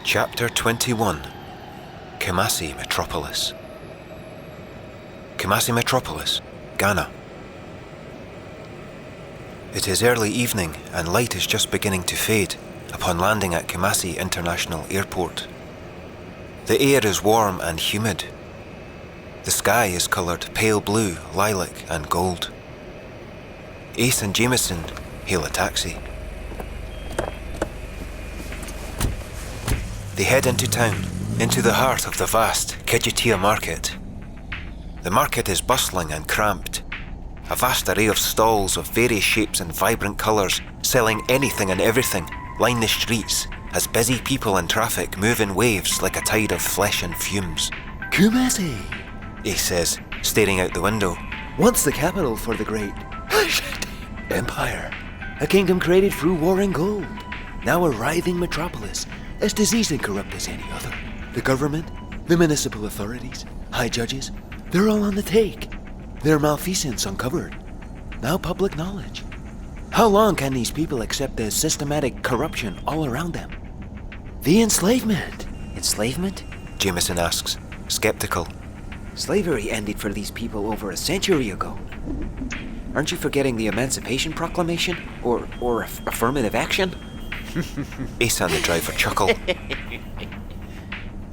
Chapter 21. KUMASI Metropolis. KUMASI Metropolis, Ghana. It is early evening and light is just beginning to fade upon landing at KUMASI International Airport. The air is warm and humid. The sky is coloured pale blue, lilac and gold. Ace and Jameson hail a taxi. They head into town, into the heart of the vast Grittier market. The market is bustling and cramped. A vast array of stalls of various shapes and vibrant colours, selling anything and everything, line the streets as busy people and traffic move in waves like a tide of flesh and fumes. KUMASI, Ace says, staring out the window. Once the capital for the great empire, a kingdom created through war and gold, now a writhing metropolis, as diseased and corrupt as any other. The government, the municipal authorities, high judges, they're all on the take. Their malfeasance uncovered. Now public knowledge. How long can these people accept the systematic corruption all around them? The enslavement. Enslavement? Jameson asks, sceptical. Slavery ended for these people over a century ago. Aren't you forgetting the Emancipation Proclamation? Or affirmative action? Ace and the driver chuckle.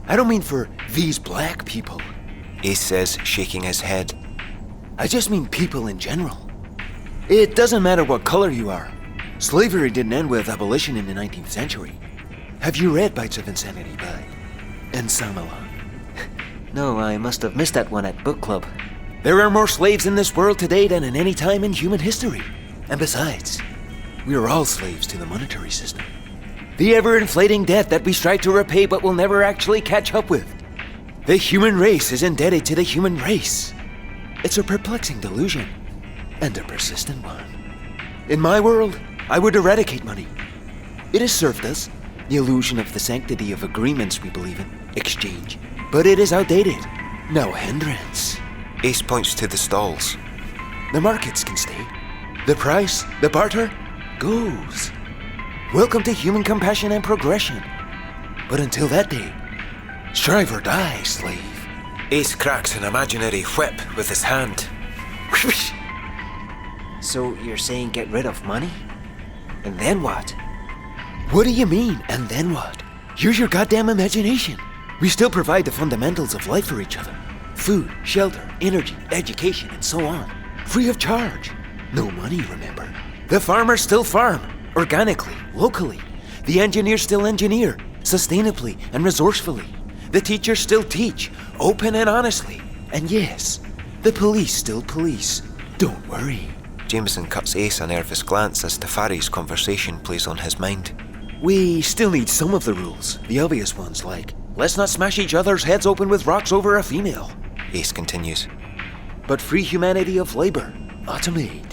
I don't mean for these black people. Ace says, shaking his head. I just mean people in general. It doesn't matter what color you are. Slavery didn't end with abolition in the 19th century. Have you read Bites of Insanity by Ensamala? No, I must have missed that one at book club. There are more slaves in this world today than in any time in human history. And besides, we are all slaves to the monetary system. The ever-inflating debt that we strive to repay but will never actually catch up with. The human race is indebted to the human race. It's a perplexing delusion, and a persistent one. In my world, I would eradicate money. It has served us, the illusion of the sanctity of agreements we believe in, exchange. But it is outdated, no hindrance. Ace points to the stalls. The markets can stay. The price, the barter, goes. Welcome to human compassion and progression. But until that day, strive or die, slave. Ace cracks an imaginary whip with his hand. So you're saying get rid of money? And then what? What do you mean, and then what? Use your goddamn imagination. We still provide the fundamentals of life for each other. Food, shelter, energy, education, and so on. Free of charge. No money, remember. The farmers still farm. Organically, locally. The engineers still engineer. Sustainably and resourcefully. The teachers still teach. Open and honestly. And yes, the police still police. Don't worry. Jameson cuts Ace a nervous glance as Tafari's conversation plays on his mind. We still need some of the rules. The obvious ones like, let's not smash each other's heads open with rocks over a female. Ace continues. But free humanity of labor. Automate.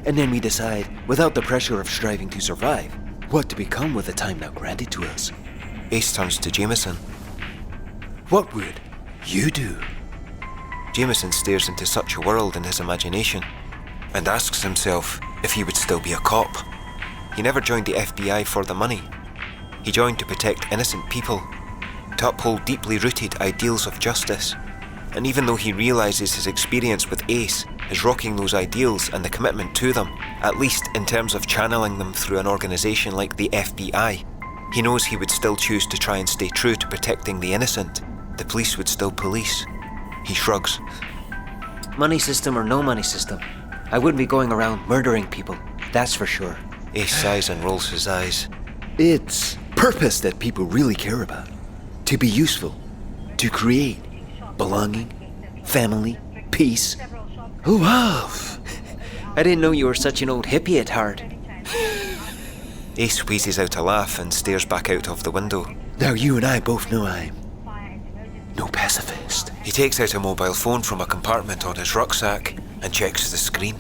And then we decide, without the pressure of striving to survive, what to become with the time now granted to us. Ace turns to Jameson. What would you do? Jameson stares into such a world in his imagination and asks himself if he would still be a cop. He never joined the FBI for the money. He joined to protect innocent people, to uphold deeply rooted ideals of justice. And even though he realises his experience with Ace is rocking those ideals and the commitment to them, at least in terms of channeling them through an organisation like the FBI, he knows he would still choose to try and stay true to protecting the innocent. The police would still police. He shrugs. Money system or no money system, I wouldn't be going around murdering people, that's for sure. Ace sighs and rolls his eyes. It's purpose that people really care about. To be useful. To create. Belonging. Family. Peace. Love. I didn't know you were such an old hippie at heart. Ace wheezes out a laugh and stares back out of the window. Now you and I both know I'm no pacifist. He takes out a mobile phone from a compartment on his rucksack and checks the screen.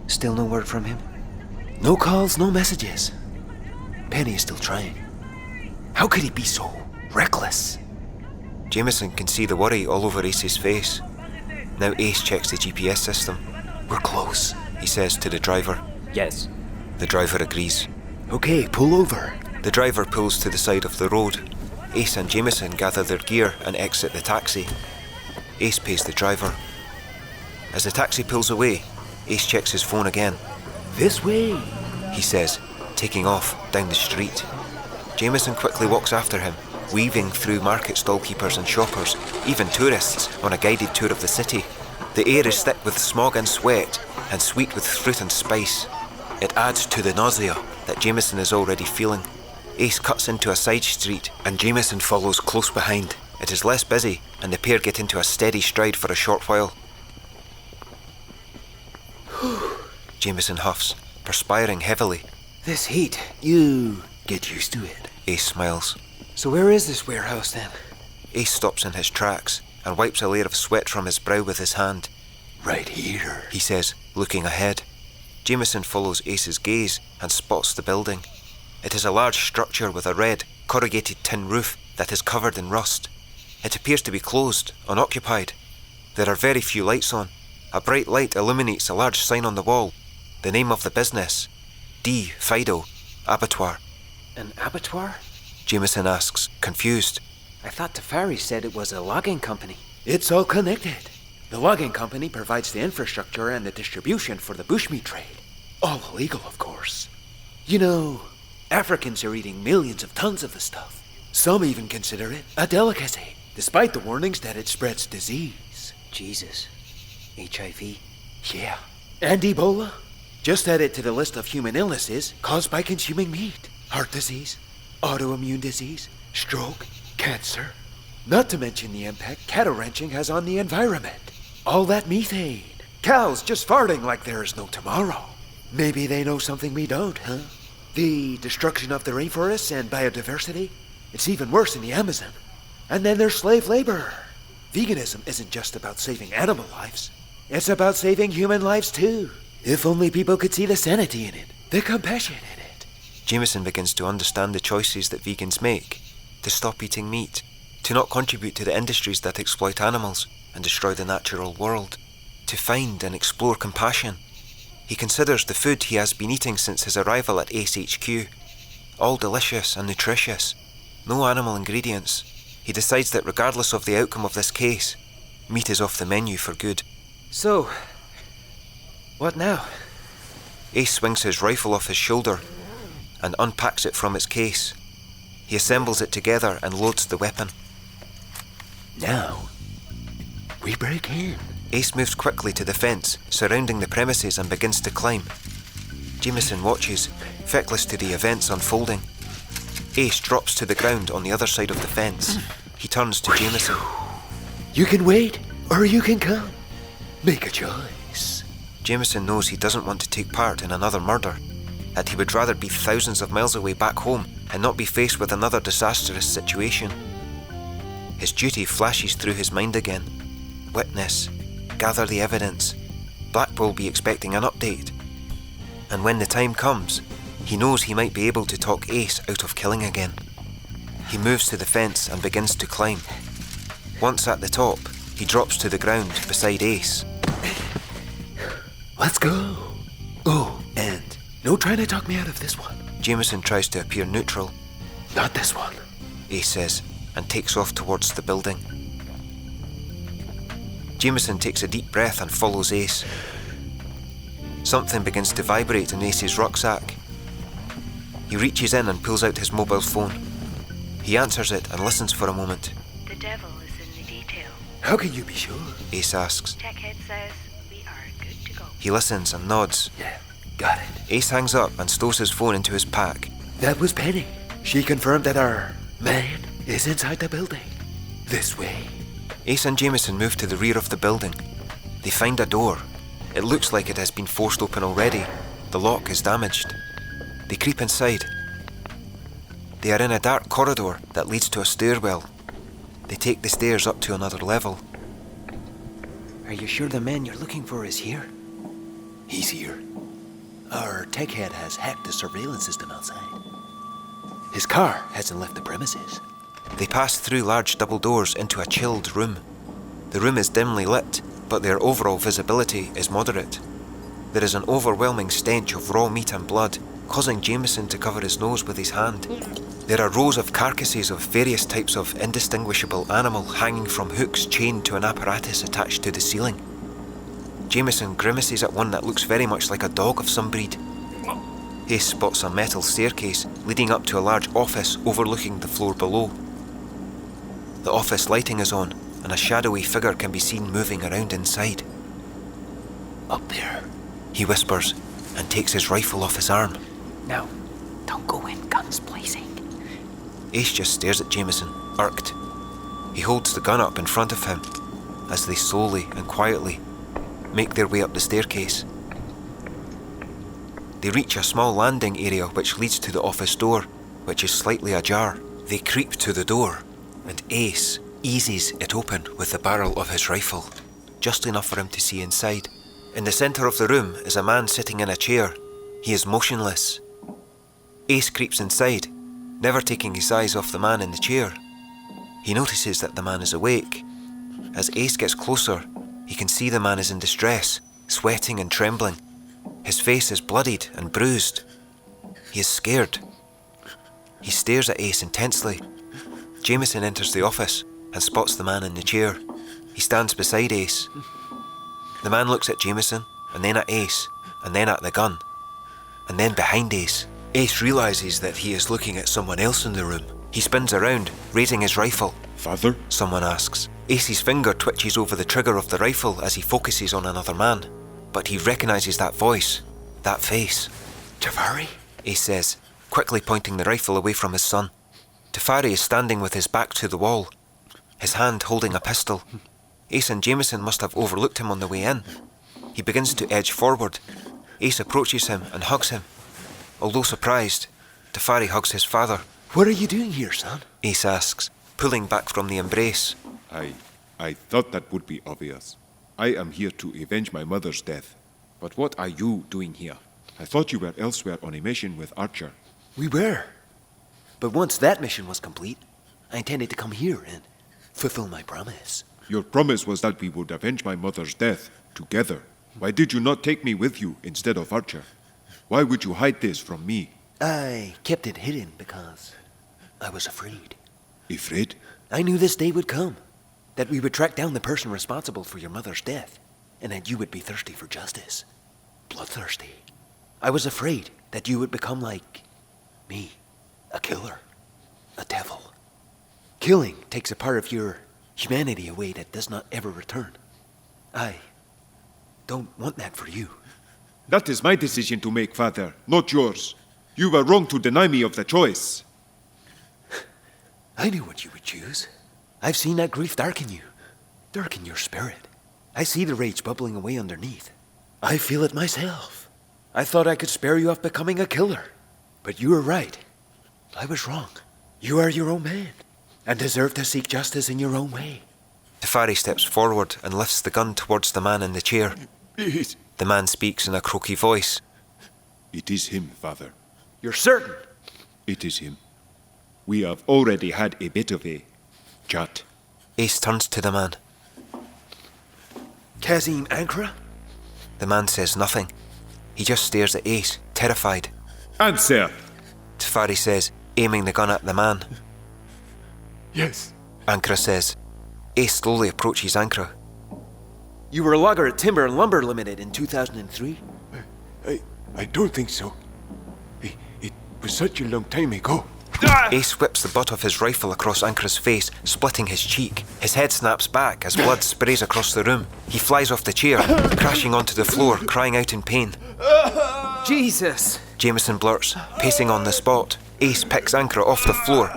Still no word from him? No calls, no messages. Penny is still trying. How could he be so reckless? Jameson can see the worry all over Ace's face. Now Ace checks the GPS system. We're close, he says to the driver. Yes. The driver agrees. Okay, pull over. The driver pulls to the side of the road. Ace and Jameson gather their gear and exit the taxi. Ace pays the driver. As the taxi pulls away, Ace checks his phone again. This way, He says, taking off down the street. Jameson quickly walks after him, weaving through market stall-keepers and shoppers, even tourists on a guided tour of the city. The air is thick with smog and sweat, and sweet with fruit and spice. It adds to the nausea that Jameson is already feeling. Ace cuts into a side street, and Jameson follows close behind. It is less busy, and the pair get into a steady stride for a short while. Jameson huffs, perspiring heavily. This heat. you get used to it. Ace smiles. So where is this warehouse then? Ace stops in his tracks and wipes a layer of sweat from his brow with his hand. Right here. He says, looking ahead. Jameson follows Ace's gaze and spots the building. It is a large structure with a red, corrugated tin roof that is covered in rust. It appears to be closed, unoccupied. There are very few lights on. A bright light illuminates a large sign on the wall. The name of the business, D. Fido, Abattoir. An abattoir? Jameson asks, confused. I thought Tafari said it was a logging company. It's all connected. The logging company provides the infrastructure and the distribution for the bushmeat trade. All illegal, of course. You know, Africans are eating millions of tons of the stuff. Some even consider it a delicacy, despite the warnings that it spreads disease. Jesus. HIV? Yeah. And Ebola? Just add it to the list of human illnesses caused by consuming meat. Heart disease, autoimmune disease, stroke, cancer. Not to mention the impact cattle ranching has on the environment. All that methane. Cows just farting like there is no tomorrow. Maybe they know something we don't, huh? The destruction of the rainforests and biodiversity. It's even worse in the Amazon. And then there's slave labor. Veganism isn't just about saving animal lives. It's about saving human lives too. If only people could see the sanity in it, the compassion in it. Jameson begins to understand the choices that vegans make. To stop eating meat. To not contribute to the industries that exploit animals and destroy the natural world. To find and explore compassion. He considers the food he has been eating since his arrival at Ace HQ. All delicious and nutritious. No animal ingredients. He decides that regardless of the outcome of this case, meat is off the menu for good. So, what now? Ace swings his rifle off his shoulder and unpacks it from its case. He assembles it together and loads the weapon. Now, we break in. Ace moves quickly to the fence surrounding the premises and begins to climb. Jameson watches, feckless to the events unfolding. Ace drops to the ground on the other side of the fence. He turns to Jameson. You can wait, or you can come. Make a choice. Jameson knows he doesn't want to take part in another murder, that he would rather be thousands of miles away back home and not be faced with another disastrous situation. His duty flashes through his mind again. Witness, gather the evidence. Black will be expecting an update. And when the time comes, he knows he might be able to talk Ace out of killing again. He moves to the fence and begins to climb. Once at the top, he drops to the ground beside Ace. Let's go. Oh, and no trying to talk me out of this one. Jameson tries to appear neutral. Not this one. Ace says, and takes off towards the building. Jameson takes a deep breath and follows Ace. Something begins to vibrate in Ace's rucksack. He reaches in and pulls out his mobile phone. He answers it and listens for a moment. The devil is in the detail. How can you be sure? Ace asks. Techhead says we are good to go. He listens and nods. Yeah, got it. Ace hangs up and stows his phone into his pack. That was Penny. She confirmed that our man is inside the building. This way. Ace and Jameson move to the rear of the building. They find a door. It looks like it has been forced open already. The lock is damaged. They creep inside. They are in a dark corridor that leads to a stairwell. They take the stairs up to another level. Are you sure the man you're looking for is here? He's here. Our tech head has hacked the surveillance system outside. His car hasn't left the premises. They pass through large double doors into a chilled room. The room is dimly lit, but their overall visibility is moderate. There is an overwhelming stench of raw meat and blood, causing Jameson to cover his nose with his hand. There are rows of carcasses of various types of indistinguishable animal hanging from hooks chained to an apparatus attached to the ceiling. Jameson grimaces at one that looks very much like a dog of some breed. Ace spots a metal staircase leading up to a large office overlooking the floor below. The office lighting is on, and a shadowy figure can be seen moving around inside. Up there. He whispers and takes his rifle off his arm. Now, don't go in guns blazing. Ace just stares at Jameson, irked. He holds the gun up in front of him as they slowly and quietly make their way up the staircase. They reach a small landing area which leads to the office door, which is slightly ajar. They creep to the door, and Ace eases it open with the barrel of his rifle, just enough for him to see inside. In the centre of the room is a man sitting in a chair. He is motionless. Ace creeps inside, never taking his eyes off the man in the chair. He notices that the man is awake. As Ace gets closer, he can see the man is in distress, sweating and trembling. His face is bloodied and bruised. He is scared. He stares at Ace intensely. Jameson enters the office and spots the man in the chair. He stands beside Ace. The man looks at Jameson, and then at Ace, and then at the gun, and then behind Ace. Ace realises that he is looking at someone else in the room. He spins around, raising his rifle. Father? Someone asks. Ace's finger twitches over the trigger of the rifle as he focuses on another man. But he recognises that voice, that face. Tafari? Ace says, quickly pointing the rifle away from his son. Tafari is standing with his back to the wall, his hand holding a pistol. Ace and Jameson must have overlooked him on the way in. He begins to edge forward. Ace approaches him and hugs him. Although surprised, Tafari hugs his father. What are you doing here, son? Ace asks, pulling back from the embrace. I thought that would be obvious. I am here to avenge my mother's death. But what are you doing here? I thought you were elsewhere on a mission with Archer. We were. But once that mission was complete, I intended to come here and fulfill my promise. Your promise was that we would avenge my mother's death together. Why did you not take me with you instead of Archer? Why would you hide this from me? I kept it hidden because I was afraid. Afraid? I knew this day would come, that we would track down the person responsible for your mother's death, and that you would be thirsty for justice. Bloodthirsty. I was afraid that you would become like me, a killer, a devil. Killing takes a part of your humanity away that does not ever return. I don't want that for you. That is my decision to make, Father, not yours. You were wrong to deny me of the choice. I knew what you would choose. I've seen that grief darken you, darken your spirit. I see the rage bubbling away underneath. I feel it myself. I thought I could spare you of becoming a killer. But you were right. I was wrong. You are your own man, and deserve to seek justice in your own way. Tafari steps forward and lifts the gun towards the man in the chair. Please. The man speaks in a croaky voice. It is him, Father. You're certain? It is him. We have already had a bit of a chat. Ace turns to the man. Kazim Ankara? The man says nothing. He just stares at Ace, terrified. Answer! Tafari says, aiming the gun at the man. Yes. Ankara says. Ace slowly approaches Ankara. You were a logger at Timber and Lumber Limited in 2003? I don't think so. It was such a long time ago. Ace whips the butt of his rifle across Ankara's face, splitting his cheek. His head snaps back as blood sprays across the room. He flies off the chair, crashing onto the floor, crying out in pain. Jesus! Jameson blurts, pacing on the spot. Ace picks Ankara off the floor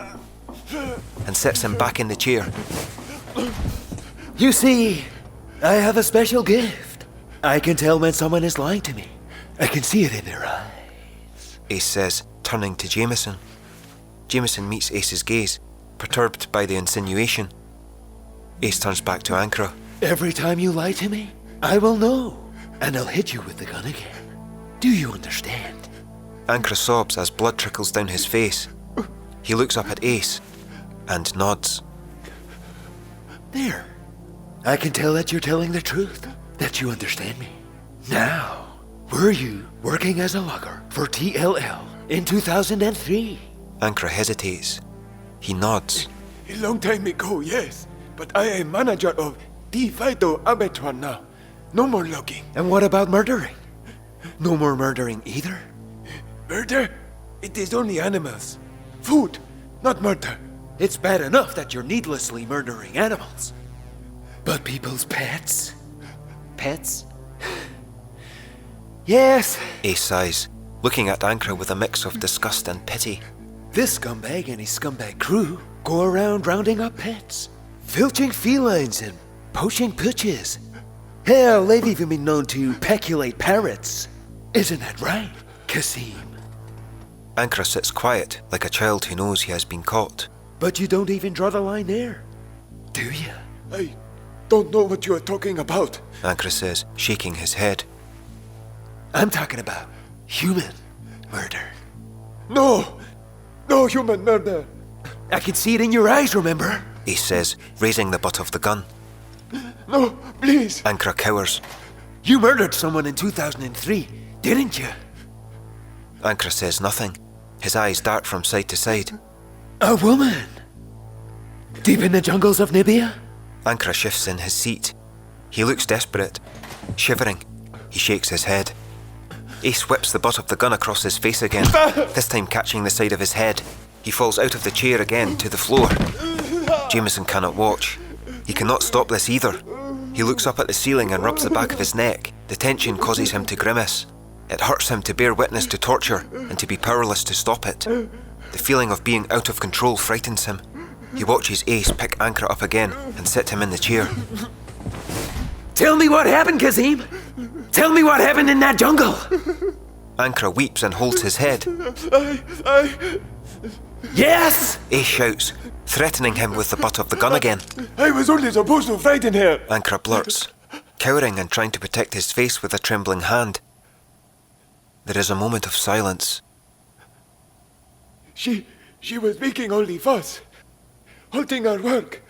and sets him back in the chair. You see, I have a special gift. I can tell when someone is lying to me. I can see it in their eyes. Ace says, turning to Jameson. Jameson meets Ace's gaze, perturbed by the insinuation. Ace turns back to Ankara. Every time you lie to me, I will know, and I'll hit you with the gun again. Do you understand? Ankara sobs as blood trickles down his face. He looks up at Ace and nods. There. I can tell that you're telling the truth, that you understand me. Now, were you working as a logger for TLL in 2003? Ankra hesitates. He nods. A long time ago, yes. But I am manager of the Phyto Abattoir now. No more logging. And what about murdering? No more murdering either? Murder? It is only animals. Food, not murder. It's bad enough that you're needlessly murdering animals. But people's pets? Pets? Yes. Ace sighs, looking at Ankra with a mix of disgust and pity. This scumbag and his scumbag crew go around rounding up pets, filching felines and poaching pooches. Hell, they've even been known to peculate parrots. Isn't that right, Kasim? Ankra sits quiet, like a child who knows he has been caught. But you don't even draw the line there, do you? I don't know what you are talking about. Ankra says, shaking his head. I'm talking about human murder. No! No human murder! I can see it in your eyes, remember? Ace says, raising the butt of the gun. No, please! Ankra cowers. You murdered someone in 2003, didn't you? Ankra says nothing. His eyes dart from side to side. A woman? Deep in the jungles of Nibia? Ankra shifts in his seat. He looks desperate. Shivering, he shakes his head. Ace whips the butt of the gun across his face again, this time catching the side of his head. He falls out of the chair again to the floor. Jameson cannot watch. He cannot stop this either. He looks up at the ceiling and rubs the back of his neck. The tension causes him to grimace. It hurts him to bear witness to torture and to be powerless to stop it. The feeling of being out of control frightens him. He watches Ace pick Ankra up again and sit him in the chair. Tell me what happened, Kazim! Tell me what happened in that jungle! Ankra weeps and holds his head. Yes! Ace shouts, threatening him with the butt of the gun again. I was only supposed to frighten her! Ankra blurts, cowering and trying to protect his face with a trembling hand. There is a moment of silence. She was making only fuss. Halting our work.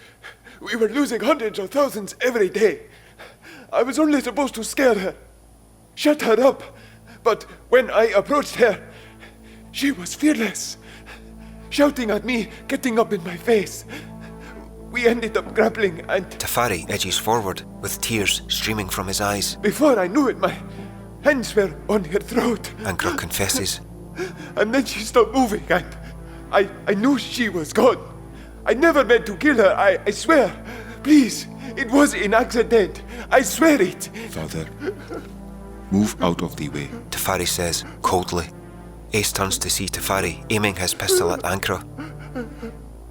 We were losing hundreds of thousands every day. I was only supposed to scare her. Shut her up. But when I approached her, she was fearless. Shouting at me, getting up in my face. We ended up grappling and... Tafari edges forward, with tears streaming from his eyes. Before I knew it, my hands were on her throat. Ankra confesses. And then she stopped moving and I knew she was gone. I never meant to kill her, I swear. Please, it was an accident. I swear it. Father, move out of the way. Tafari says, coldly. Ace turns to see Tafari aiming his pistol at Ankra.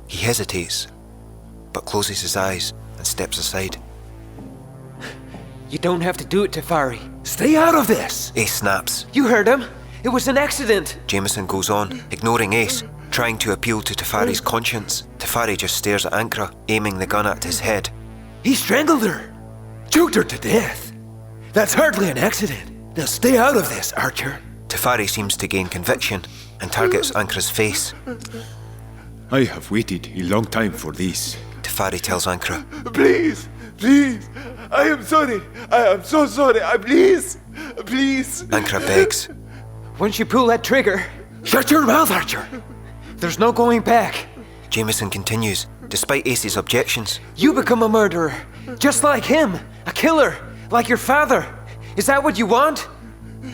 He hesitates, but closes his eyes and steps aside. You don't have to do it, Tafari. Stay out of this! Ace snaps. You heard him. It was an accident. Jameson goes on, ignoring Ace, trying to appeal to Tafari's conscience. Tafari just stares at Ankra, aiming the gun at his head. He strangled her! Choked her to death! That's hardly an accident. Now stay out of this, Archer. Tafari seems to gain conviction and targets Ankra's face. I have waited a long time for this. Tafari tells Ankra. Please, please. I am sorry. I am so sorry. Please, please. Ankra begs. Once you pull that trigger, Shut your mouth, Archer! there's no going back. Jameson continues, despite Ace's objections. You become a murderer, just like him. A killer, like your father. Is that what you want?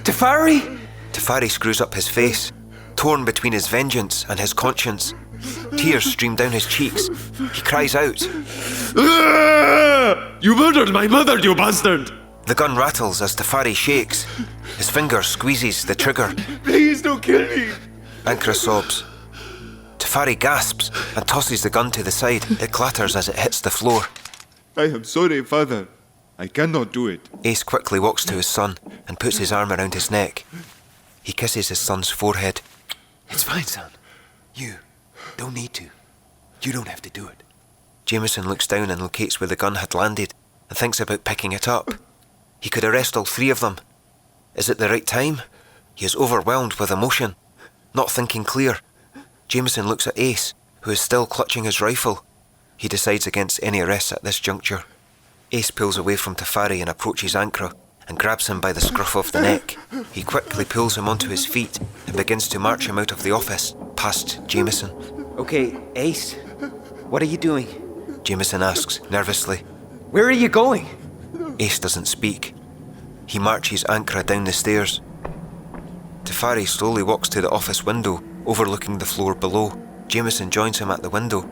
Tafari? Tafari screws up his face, torn between his vengeance and his conscience. Tears stream down his cheeks. He cries out. You murdered my mother, you bastard! The gun rattles as Tafari shakes. His finger squeezes the trigger. Please don't kill me. Ankra sobs. Tafari gasps and tosses the gun to the side. It clatters as it hits the floor. I am sorry, Father. I cannot do it. Ace quickly walks to his son and puts his arm around his neck. He kisses his son's forehead. It's fine, son. You don't need to. You don't have to do it. Jameson looks down and locates where the gun had landed and thinks about picking it up. He could arrest all three of them. Is it the right time? He is overwhelmed with emotion, not thinking clear. Jameson looks at Ace, who is still clutching his rifle. He decides against any arrests at this juncture. Ace pulls away from Tafari and approaches Ankra and grabs him by the scruff of the neck. He quickly pulls him onto his feet and begins to march him out of the office, past Jameson. Okay, Ace, what are you doing? Jameson asks, nervously. Where are you going? Ace doesn't speak. He marches Ankra down the stairs. Tefari slowly walks to the office window, overlooking the floor below. Jameson joins him at the window.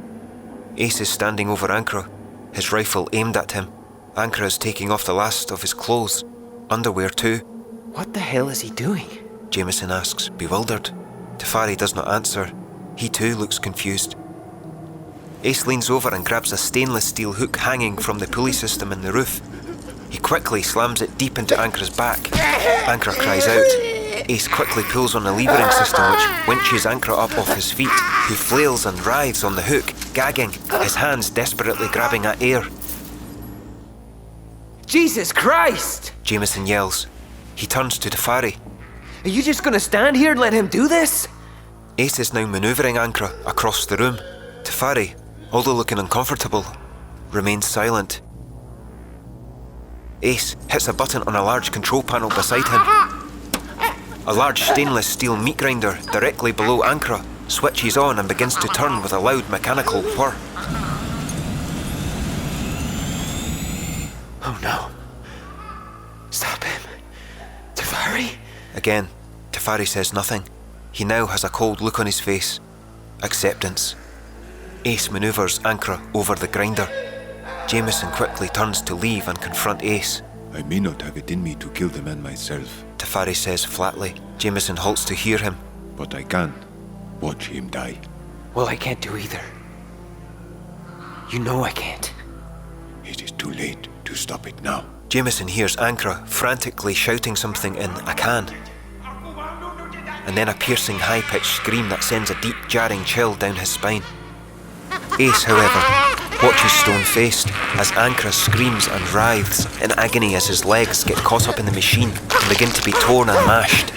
Ace is standing over Ankra, his rifle aimed at him. Ankra is taking off the last of his clothes, underwear too. What the hell is he doing? Jameson asks, bewildered. Tefari does not answer. He too looks confused. Ace leans over and grabs a stainless steel hook hanging from the pulley system in the roof. He quickly slams it deep into Ankra's back. Ankra cries out. Ace quickly pulls on the levering system which winches Ankra up off his feet, who flails and writhes on the hook, gagging, his hands desperately grabbing at air. Jesus Christ! Jameson yells. He turns to Tefari. Are you just gonna stand here and let him do this? Ace is now manoeuvring Ankra across the room. Tefari, although looking uncomfortable, remains silent. Ace hits a button on a large control panel beside him. A large stainless steel meat grinder directly below Ankra switches on and begins to turn with a loud mechanical whir. Oh no. Stop him. Tefari? Again, Tefari says nothing. He now has a cold look on his face. Acceptance. Ace manoeuvres Ankra over the grinder. Jameson quickly turns to leave and confront Ace. I may not have it in me to kill the man myself, Tefari says flatly. Jameson halts to hear him. but I can watch him die. Well, I can't do either. You know I can't. It is too late to stop it now. Jameson hears Ankra frantically shouting something in Akan, and then a piercing high-pitched scream that sends a deep jarring chill down his spine. Ace, however, watches stone-faced as Ankra screams and writhes in agony as his legs get caught up in the machine and begin to be torn and mashed.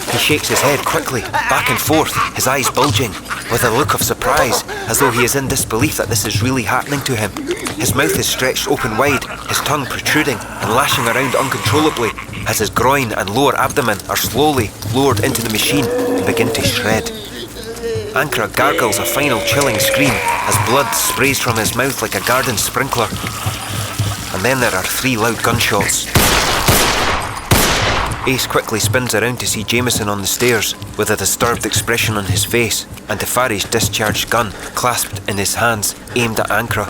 He shakes his head quickly, back and forth, his eyes bulging, with a look of surprise, as though he is in disbelief that this is really happening to him. His mouth is stretched open wide, his tongue protruding and lashing around uncontrollably, as his groin and lower abdomen are slowly lowered into the machine and begin to shred. Ankra gargles a final chilling scream as blood sprays from his mouth like a garden sprinkler. And then there are 3 loud gunshots. Ace quickly spins around to see Jameson on the stairs with a disturbed expression on his face and Tefari's discharged gun clasped in his hands, aimed at Ankra.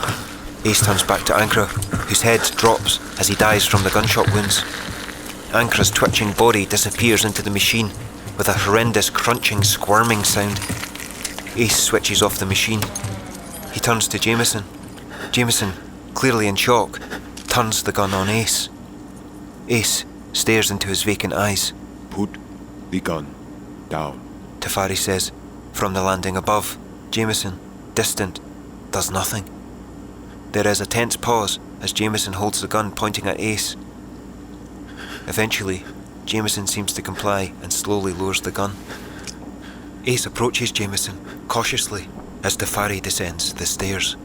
Ace turns back to Ankra, whose head drops as he dies from the gunshot wounds. Ankra's twitching body disappears into the machine with a horrendous crunching, squirming sound. Ace switches off the machine. He turns to Jameson. Jameson, clearly in shock, turns the gun on Ace. Ace stares into his vacant eyes. Put the gun down, Tefari says, from the landing above. Jameson, distant, does nothing. There is a tense pause as Jameson holds the gun pointing at Ace. Eventually, Jameson seems to comply and slowly lowers the gun. Ace approaches Jameson, cautiously, as Tefari descends the stairs.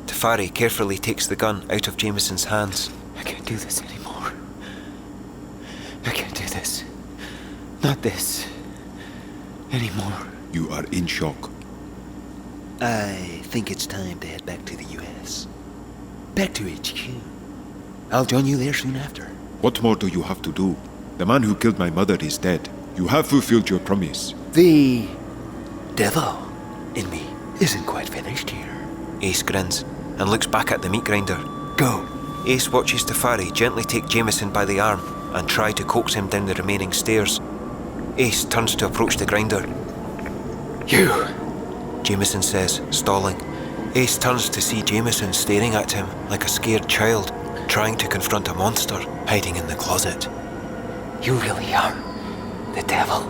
Tefari carefully takes the gun out of Jameson's hands. I can't do this anymore. I can't do this. Not this. Anymore. You are in shock. I think it's time to head back to the US. Back to HQ. I'll join you there soon after. What more do you have to do? The man who killed my mother is dead. You have fulfilled your promise. The devil in me isn't quite finished here. Ace grins and looks back at the meat grinder. Go. Ace watches Tefari gently take Jameson by the arm and try to coax him down the remaining stairs. Ace turns to approach the grinder. You. Jameson says, stalling. Ace turns to see Jameson staring at him like a scared child, trying to confront a monster hiding in the closet. You really are the devil.